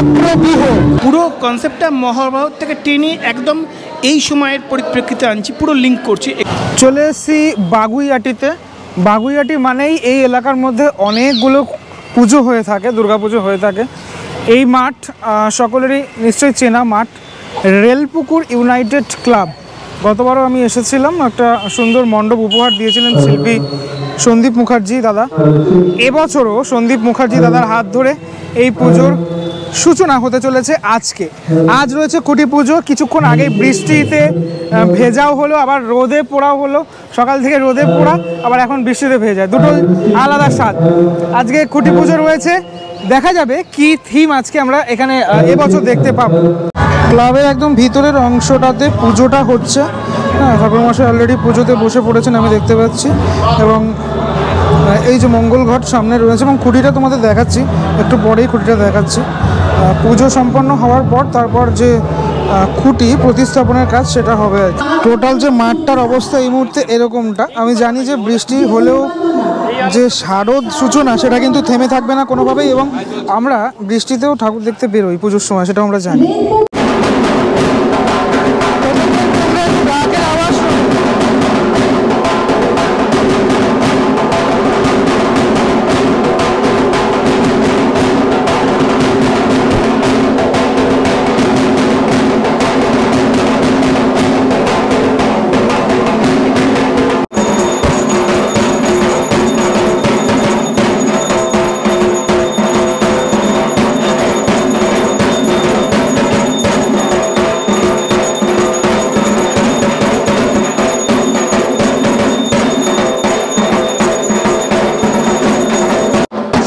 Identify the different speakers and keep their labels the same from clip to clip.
Speaker 1: চক্রব্যূহ। পুরো কনসেপ্টটা মহাভারত থেকে টেনে একদম এই সময়ের পরিপ্রেক্ষিতে আনছি, পুরো লিঙ্ক করছি। চলে এসেছি বাগুইআটিতে। বাগুইআটি মানেই এই এলাকার মধ্যে অনেকগুলো পুজো হয়ে থাকে, দুর্গাপুজো হয়ে থাকে। এই মাঠ সকলেরই নিশ্চয়ই চেনা মাঠ, রেলপুকুর ইউনাইটেড ক্লাব। গতবারও আমি এসেছিলাম, একটা সুন্দর মণ্ডপ উপহার দিয়েছিলেন শিল্পী সন্দীপ মুখার্জি দাদা। এবছরও সন্দীপ মুখার্জি দাদার হাত ধরে এই পুজোর সূচনা হতে চলেছে আজকে। আজ রয়েছে খুঁটি পুজো। কিছুক্ষণ আগে বৃষ্টিতে ভেজাও হলো, আবার রোদে পোড়াও হলো। সকাল থেকে রোদে পোড়া, আবার এখন বৃষ্টিতে ভেজা, দুটো আলাদা স্বাদ। আজকে খুঁটি পুজো রয়েছে, দেখা যাবে কি থিম আজকে আমরা এখানে এবছর দেখতে পাবো। ক্লাবের একদম ভিতরের অংশটাতে পুজোটা হচ্ছে। হ্যাঁ, ঠাকুরমশাই অলরেডি পুজোতে বসে পড়েছেন আমি দেখতে পাচ্ছি। এবং এই যে মঙ্গল ঘট সামনে রয়েছে, এবং খুঁটিটা তোমাদের দেখাচ্ছি একটু পরেই, খুঁটিটা দেখাচ্ছি। পুজো সম্পন্ন হওয়ার পর তারপর যে খুঁটি প্রতিস্থাপনের কাজ সেটা হবে আর কি। টোটাল যে মাঠটার অবস্থা এই মুহূর্তে এরকমটা। আমি জানি যে বৃষ্টি হলেও যে শারদ সূচনা সেটা কিন্তু থেমে থাকবে না কোনোভাবেই, এবং আমরা বৃষ্টিতেও ঠাকুর দেখতে বেরোই পুজোর সময়, সেটা আমরা জানি।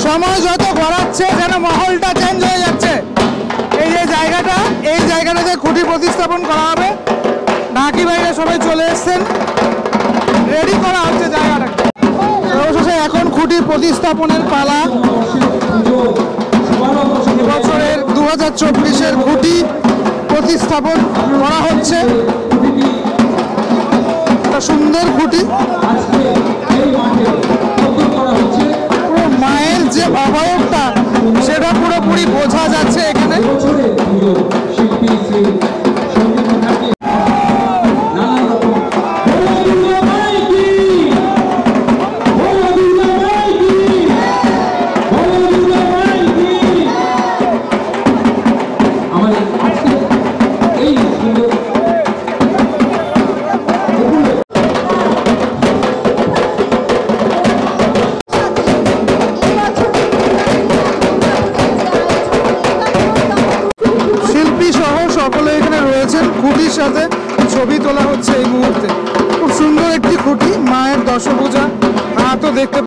Speaker 1: সময় যত গড়াচ্ছে যেন মহলটা চেঞ্জ হয়ে যাচ্ছে। এই যে জায়গাটা, এই জায়গাটাতে খুঁটি প্রতিস্থাপন করা হবে। ঢাকি বাইরে সবাই চলে এসছেন, রেডি করা হচ্ছে জায়গাটাকে। অবশেষে এখন খুঁটি প্রতিস্থাপনের পালা। বছরের 2024-এর খুঁটি প্রতিস্থাপন করা হচ্ছে। একটা সুন্দর খুঁটি, মায়ের যে অবয়বটা সেটা পুরোপুরি বোঝা যাচ্ছে এখানে। সকলে এখানে রয়েছেন, খুঁটির সাথে ছবি তোলা হচ্ছে এই মুহূর্তে। খুব সুন্দর একটি খুঁটি, মায়ের দশভুজা হাতও দেখতে।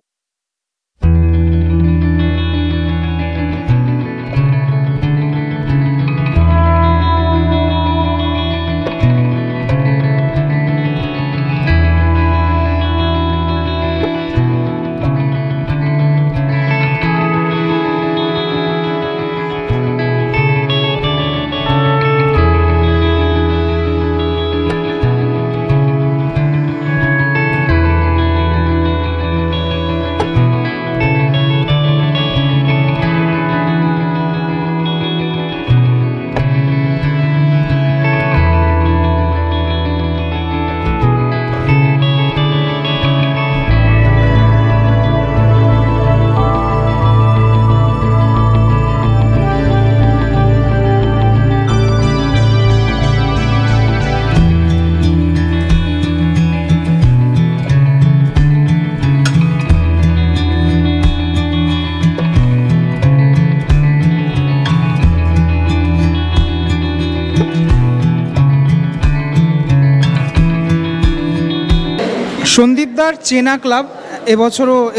Speaker 1: সন্দীপদার চেনা ক্লাব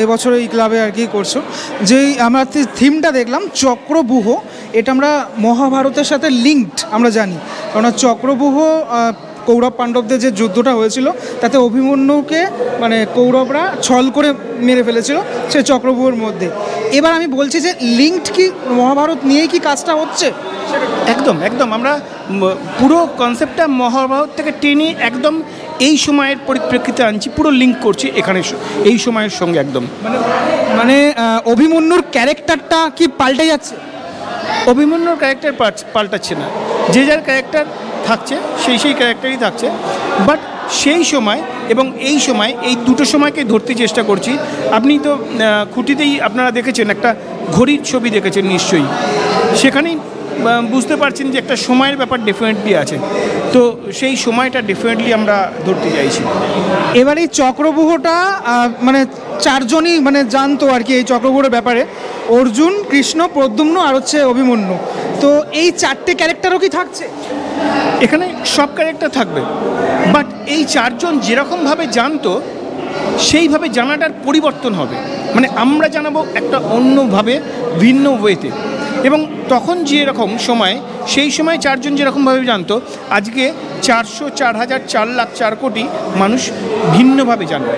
Speaker 1: এবছরও এই ক্লাবে আর কি করছো। যেই আমরা থিমটা দেখলাম চক্রব্যূহ, এটা আমরা মহাভারতের সাথে লিঙ্কড আমরা জানি। কারণ চক্রব্যূহ কৌরব পাণ্ডবদের যে যুদ্ধটা হয়েছিল তাতে অভিমন্যুকে মানে কৌরবরা ছল করে মেরে ফেলেছিল সে চক্রব্যূহের মধ্যে। এবার আমি বলছি যে লিঙ্কড কি মহাভারত নিয়েই কি কাজটা হচ্ছে? একদম একদম, আমরা পুরো কনসেপ্টটা মহাভারত থেকে টেনে একদম এই সময়ের পরিপ্রেক্ষিতে আনছি, পুরো লিঙ্ক করছি এখানে এই সময়ের সঙ্গে একদম। মানে অভিমন্যুর ক্যারেক্টারটা কি পাল্টে যাচ্ছে? অভিমন্যুর ক্যারেক্টার পাল্টাচ্ছে না, যে যার ক্যারেক্টার থাকছে সেই ক্যারেক্টারই থাকছে। বাট সেই সময় এবং এই সময়, এই দুটো সময়কে ধরতে চেষ্টা করছি। আপনি তো খুঁটিতেই আপনারা দেখেছেন, একটা ঘড়ির ছবি দেখেছেন নিশ্চয়ই, সেখানেই বুঝতে পারছেন যে একটা সময়ের ব্যাপার ডেফিনেটলি আছে। তো সেই সময়টা ডেফিনেটলি আমরা ধরতে চাইছি।
Speaker 2: এবার এই চক্রব্যূহটা মানে চারজনই মানে জানতো আর কি এই চক্রব্যূহের ব্যাপারে, অর্জুন, কৃষ্ণ, প্রদ্যুম্ন আর হচ্ছে অভিমন্যু। তো এই চারটে ক্যারেক্টারও কি থাকছে
Speaker 1: এখানে? সব ক্যারেক্টার থাকবে, বাট এই চারজন যেরকমভাবে জানতো সেইভাবে জানাটার পরিবর্তন হবে। মানে আমরা জানাবো একটা অন্যভাবে, ভিন্ন ওয়েতে। এবং তখন যেরকম সময়, সেই সময় চারজন যেরকমভাবে জানতো, আজকে 400, 4000, 4 লাখ, 4 কোটি মানুষ ভিন্নভাবে জানবে।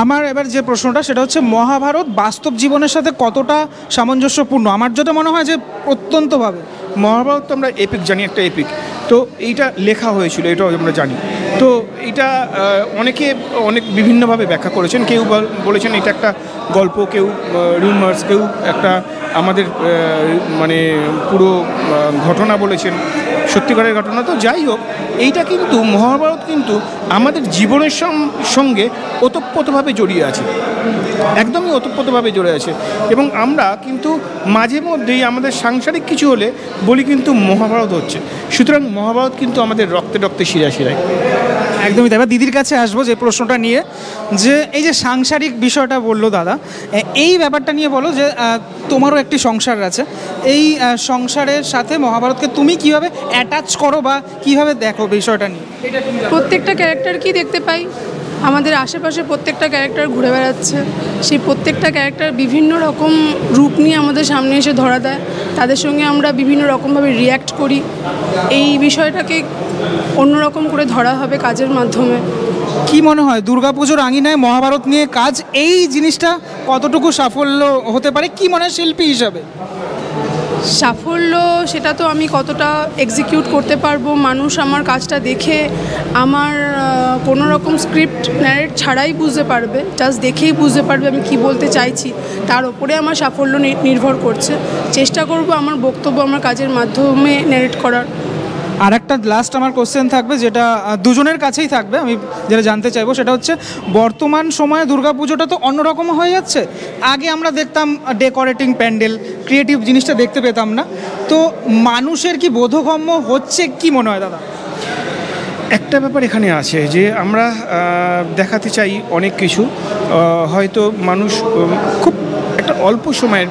Speaker 2: আমার এবার যে প্রশ্নটা সেটা হচ্ছে মহাভারত বাস্তব জীবনের সাথে কতটা সামঞ্জস্যপূর্ণ? আমার যেটা মনে হয় যে অত্যন্তভাবে।
Speaker 1: মহাভারত তো আমরা এপিক জানি, একটা এপিক। তো এইটা লেখা হয়েছিল, এটাও আমরা জানি। তো এটা অনেকে অনেক বিভিন্নভাবে ব্যাখ্যা করেছেন। কেউ বলেছেন এটা একটা গল্প, কেউ রিউমার্স, কেউ একটা আমাদের মানে পুরো ঘটনা বলেছেন, সত্যিকারের ঘটনা। তো যাই হোক, এইটা কিন্তু মহাভারত কিন্তু আমাদের জীবনের সঙ্গে ওতপ্রোতভাবে জড়িয়ে আছে, একদমই ওতপ্রোতভাবে জড়িয়ে আছে। এবং আমরা কিন্তু মাঝে মধ্যেই আমাদের সাংসারিক কিছু হলে বলি কিন্তু মহাভারত হচ্ছে। সুতরাং মহাভারত কিন্তু আমাদের রক্তে রক্তে শিরায় শিরায়।
Speaker 2: একদমই তাই। এবার দিদির কাছে আসবো যে প্রশ্নটা নিয়ে, যে এই যে সাংসারিক বিষয়টা বললো দাদা, এই ব্যাপারটা নিয়ে বলো যে তোমারও একটি সংসার আছে, এই সংসারের সাথে মহাভারতকে তুমি কিভাবে অ্যাটাচ করো বা কিভাবে দেখো বিষয়টা নিয়ে?
Speaker 3: প্রত্যেকটা ক্যারেক্টার কি দেখতে পাই, আমাদের আশেপাশে প্রত্যেকটা ক্যারেক্টার ঘুরে বেড়াচ্ছে। সেই প্রত্যেকটা ক্যারেক্টার বিভিন্ন রকম রূপ নিয়ে আমাদের সামনে এসে ধরা দেয়, তাদের সঙ্গে আমরা বিভিন্ন রকমভাবে রিয়্যাক্ট করি। এই বিষয়টাকে অন্যরকম করে ধরা হবে কাজের মাধ্যমে।
Speaker 2: কি মনে হয় দুর্গাপুজোর আঙিনায় মহাভারত নিয়ে কাজ, এই জিনিসটা কতটুকু সাফল্য হতে পারে কি মনে হয় শিল্পী হিসাবে?
Speaker 3: সাফল্য সেটা তো আমি কতটা এক্সিকিউট করতে পারবো, মানুষ আমার কাজটা দেখে আমার কোনো রকম স্ক্রিপ্ট ন্যারেট ছাড়াই বুঝতে পারবে, জাস্ট দেখেই বুঝতে পারবে আমি কি বলতে চাইছি, তার ওপরে আমার সাফল্য নির্ভর করছে। চেষ্টা করব আমার বক্তব্য আমার কাজের মাধ্যমে ন্যারেট করার।
Speaker 2: আর একটা লাস্ট আমার কোশ্চেন থাকবে, যেটা দুজনের কাছেই থাকবে, আমি যেটা জানতে চাইবো সেটা হচ্ছে বর্তমান সময়ে দুর্গাপুজোটা তো অন্যরকম হয়ে যাচ্ছে। আগে আমরা দেখতাম ডেকোরেটিং প্যান্ডেল, ক্রিয়েটিভ জিনিসটা দেখতে পেতাম না। তো মানুষের কি বোধগম্য হচ্ছে কি মনে হয় দাদা?
Speaker 1: একটা ব্যাপার এখানে আছে যে আমরা দেখাতে চাই অনেক কিছু, হয়তো মানুষ খুব একটা অল্প সময়ের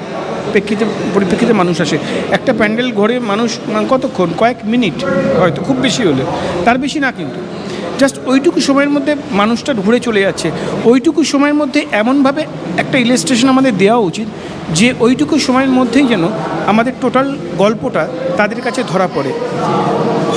Speaker 1: পরিপ্রেক্ষিতে মানুষ আসে। একটা প্যান্ডেল ঘরে মানুষ কতক্ষণ, কয়েক মিনিট হয়তো, খুব বেশি হলে, তার বেশি না। কিন্তু জাস্ট ওইটুকু সময়ের মধ্যে মানুষটা ঘুরে চলে যাচ্ছে। ওইটুকু সময়ের মধ্যে এমনভাবে একটা ইলাস্ট্রেশন আমাদের দেওয়া উচিত যে ওইটুকু সময়ের মধ্যেই যেন আমাদের টোটাল গল্পটা তাদের কাছে ধরা পড়ে।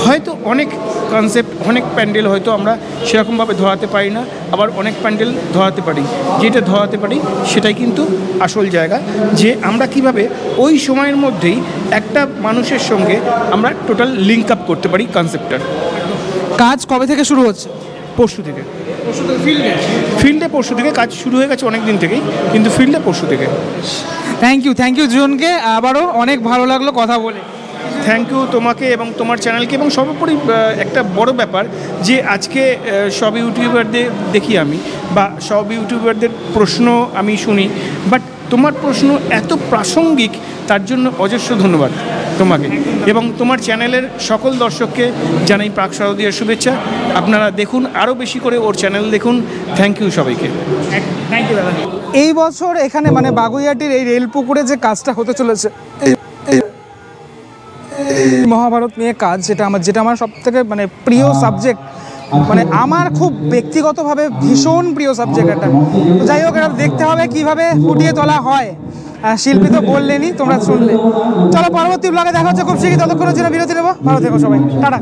Speaker 1: হয়তো অনেক কনসেপ্ট, অনেক প্যান্ডেল হয়তো আমরা সেরকমভাবে ধরাতে পারি না, আবার অনেক প্যান্ডেল ধরাতে পারি। যেটা ধরাতে পারি সেটাই কিন্তু আসল জায়গা, যে আমরা কিভাবে ওই সময়ের মধ্যেই একটা মানুষের সঙ্গে আমরা টোটাল লিঙ্ক আপ করতে পারি কনসেপ্টটার।
Speaker 2: কাজ কবে থেকে শুরু হচ্ছে?
Speaker 1: পরশু থেকে। ফিল্ডে পরশু থেকে কাজ শুরু হয়ে গেছে, অনেক দিন থেকেই, কিন্তু ফিল্ডে পরশু থেকে।
Speaker 2: থ্যাংক ইউ দুজনকে, আবারও অনেক ভালো লাগলো কথা বলে।
Speaker 1: থ্যাংক ইউ তোমাকে এবং তোমার চ্যানেলকে। এবং সর্বোপরি একটা বড় ব্যাপার যে আজকে সব ইউটিউবারদের দেখি আমি, বা সব ইউটিউবারদের প্রশ্ন আমি শুনি, বাট তোমার প্রশ্ন এত প্রাসঙ্গিক, তার জন্য অজস্র ধন্যবাদ তোমাকে এবং তোমার চ্যানেলের সকল দর্শককে জানাই প্রাক শারদীয়ার শুভেচ্ছা। আপনারা দেখুন, আরও বেশি করে ওর চ্যানেল দেখুন। থ্যাংক ইউ সবাইকে।
Speaker 2: থ্যাংক ইউ দাদা। এই বছর এখানে মানে বাগুইআটির এই রেলপুকুরে যে কাজটা হতে চলেছে, মহাভারত নিয়ে কাজ, যেটা আমার সব থেকে মানে প্রিয় সাবজেক্ট, মানে আমার খুব ব্যক্তিগতভাবে ভীষণ প্রিয় সাবজেক্ট এটা। যাই হোক, এটা দেখতে হবে কিভাবে ফুটিয়ে তোলা হয়। শিল্পী তো বললেনই, তোমরা শুনলে। চলো পরবর্তী ব্লগে দেখা হচ্ছে খুব শীঘ্রই, ততক্ষণের জন্য বিরতি নেবো। ভালো থেকো সবাই, টাটা।